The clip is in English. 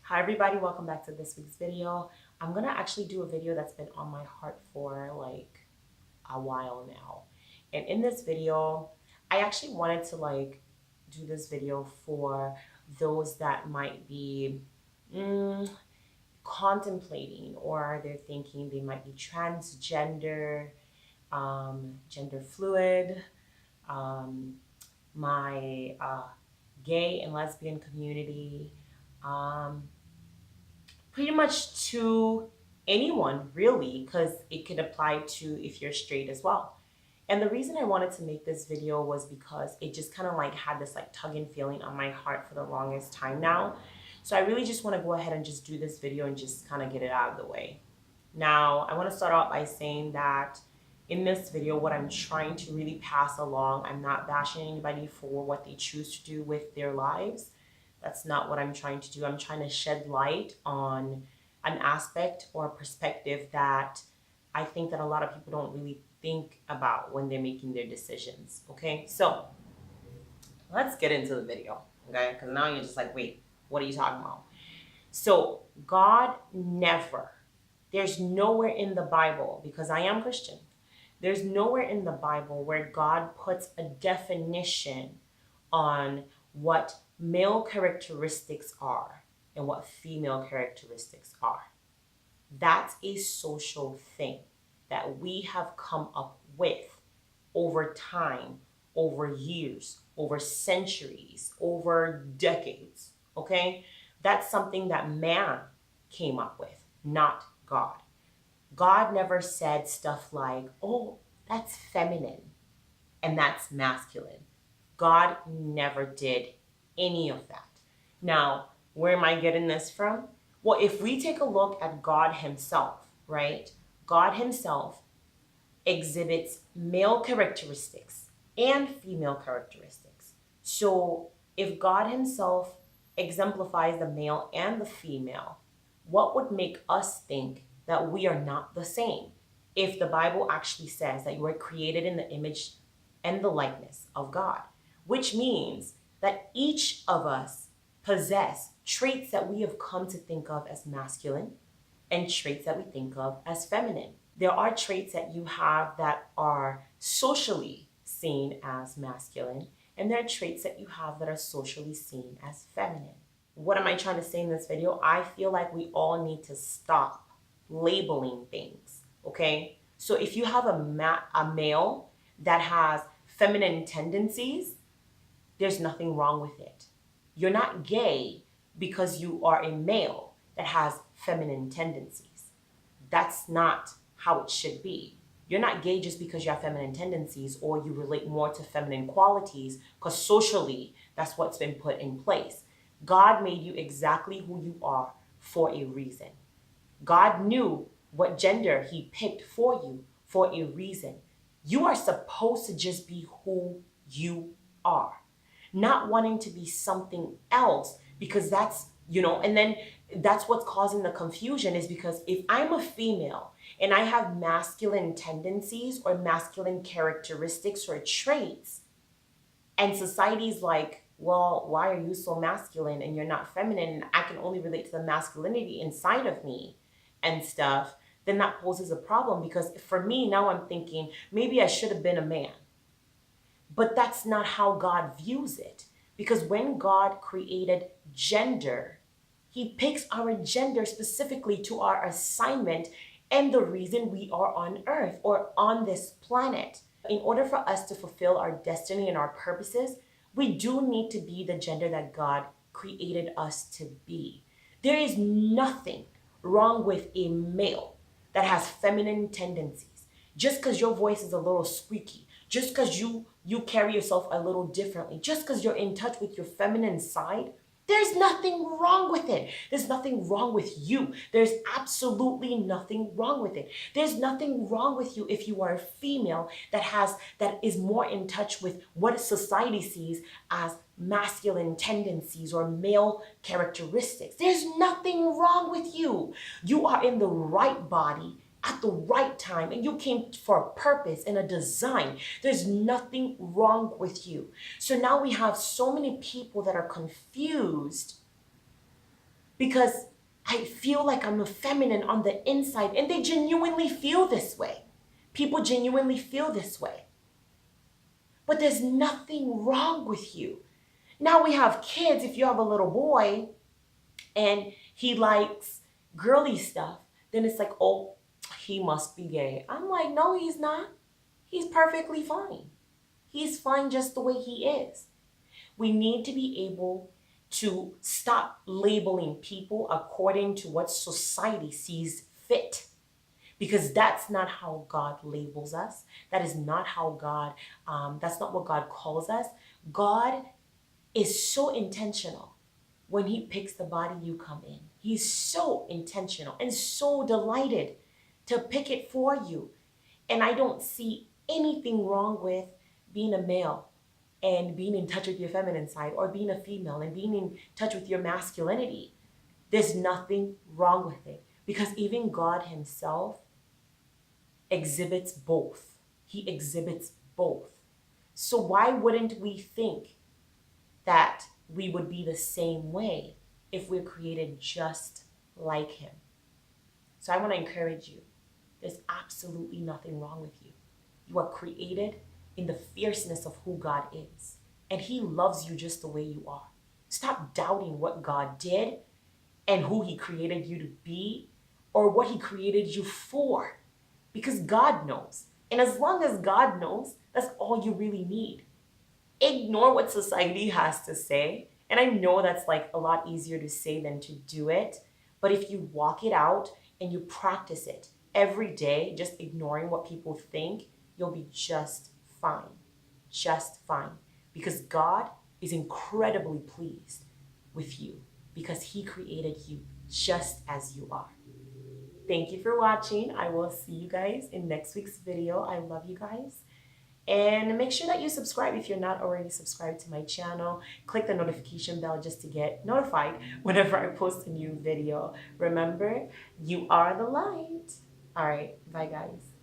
Hi everybody, welcome back to this week's video. I'm gonna actually do a video that's been on my heart for like a while now. And in this video, I actually wanted to do this video for those that might be contemplating, or they're thinking they might be transgender, gender fluid, um, my gay and lesbian community, um, pretty much to anyone really, because it could apply to if you're straight as well. And the reason I wanted to make this video was because it just kind of like had this like tugging feeling on my heart for the longest time now. So I really just want to go ahead and just do this video and just kind of get it out of the way. Now, I want to start out by saying that in this video, what I'm trying to really pass along, I'm not bashing anybody for what they choose to do with their lives. That's not what I'm trying to do. I'm trying to shed light on an aspect or a perspective that I think that a lot of people don't really think about when they're making their decisions. Okay, so let's get into the video. Okay, because now you're just like, wait, what are you talking about? So God never, there's nowhere in the Bible, because I am Christian, there's nowhere in the Bible where God puts a definition on what male characteristics are and what female characteristics are. That's a social thing that we have come up with over time, over years, over centuries, over decades. Okay? That's something that man came up with, not God. God never said stuff like, oh, that's feminine and that's masculine. God never did any of that. Now, where am I getting this from? Well, if we take a look at God himself, right? God himself exhibits male characteristics and female characteristics. So if God himself exemplifies the male and the female, what would make us think that we are not the same? If the Bible actually says that you are created in the image and the likeness of God, which means that each of us possess traits that we have come to think of as masculine and traits that we think of as feminine. There are traits that you have that are socially seen as masculine, and there are traits that you have that are socially seen as feminine. What am I trying to say in this video? I feel like we all need to stop labeling things, okay? So if you have a male that has feminine tendencies, there's nothing wrong with it. You're not gay because you are a male that has feminine tendencies. That's not how it should be. You're not gay just because you have feminine tendencies or you relate more to feminine qualities, because socially that's what's been put in place. God made you exactly who you are for a reason. God knew what gender he picked for you for a reason. You are supposed to just be who you are, not wanting to be something else, because that's, and then that's what's causing the confusion, is because if I'm a female and I have masculine tendencies or masculine characteristics or traits, and society's like, well, why are you so masculine and you're not feminine? And I can only relate to the masculinity inside of me and stuff, then that poses a problem, because for me now I'm thinking maybe I should have been a man. But that's not how God views it. Because when God created gender, he picks our gender specifically to our assignment and the reason we are on earth or on this planet. In order for us to fulfill our destiny and our purposes, we do need to be the gender that God created us to be. There is nothing wrong with a male that has feminine tendencies. Just because your voice is a little squeaky, just because you carry yourself a little differently, just because you're in touch with your feminine side, there's nothing wrong with it. There's nothing wrong with you. There's absolutely nothing wrong with it. There's nothing wrong with you if you are a female that is more in touch with what society sees as masculine tendencies or male characteristics. There's nothing wrong with you. You are in the right body at the right time, and you came for a purpose and a design. There's nothing wrong with you. So now we have so many people that are confused because I feel like I'm a feminine on the inside, and they genuinely feel this way. People genuinely feel this way. But there's nothing wrong with you. Now we have kids. If you have a little boy and he likes girly stuff, then it's like, oh, he must be gay. I'm like, no, he's not. He's perfectly fine. He's fine just the way he is. We need to be able to stop labeling people according to what society sees fit. Because that's not how God labels us. That is not how God, that's not what God calls us. God is so intentional when he picks the body you come in. He's so intentional and so delighted to pick it for you. And I don't see anything wrong with being a male and being in touch with your feminine side, or being a female and being in touch with your masculinity. There's nothing wrong with it, because even God himself exhibits both. He exhibits both. So why wouldn't we think that we would be the same way if we're created just like him? So I want to encourage you. There's absolutely nothing wrong with you. You are created in the fierceness of who God is. And he loves you just the way you are. Stop doubting what God did and who he created you to be, or what he created you for. Because God knows. And as long as God knows, that's all you really need. Ignore what society has to say. And I know that's like a lot easier to say than to do it. But if you walk it out and you practice it every day, just ignoring what people think, you'll be just fine. Just fine. Because God is incredibly pleased with you, because he created you just as you are. Thank you for watching. I will see you guys in next week's video. I love you guys. And make sure that you subscribe if you're not already subscribed to my channel. Click the notification bell just to get notified whenever I post a new video. Remember, you are the light. All right, bye guys.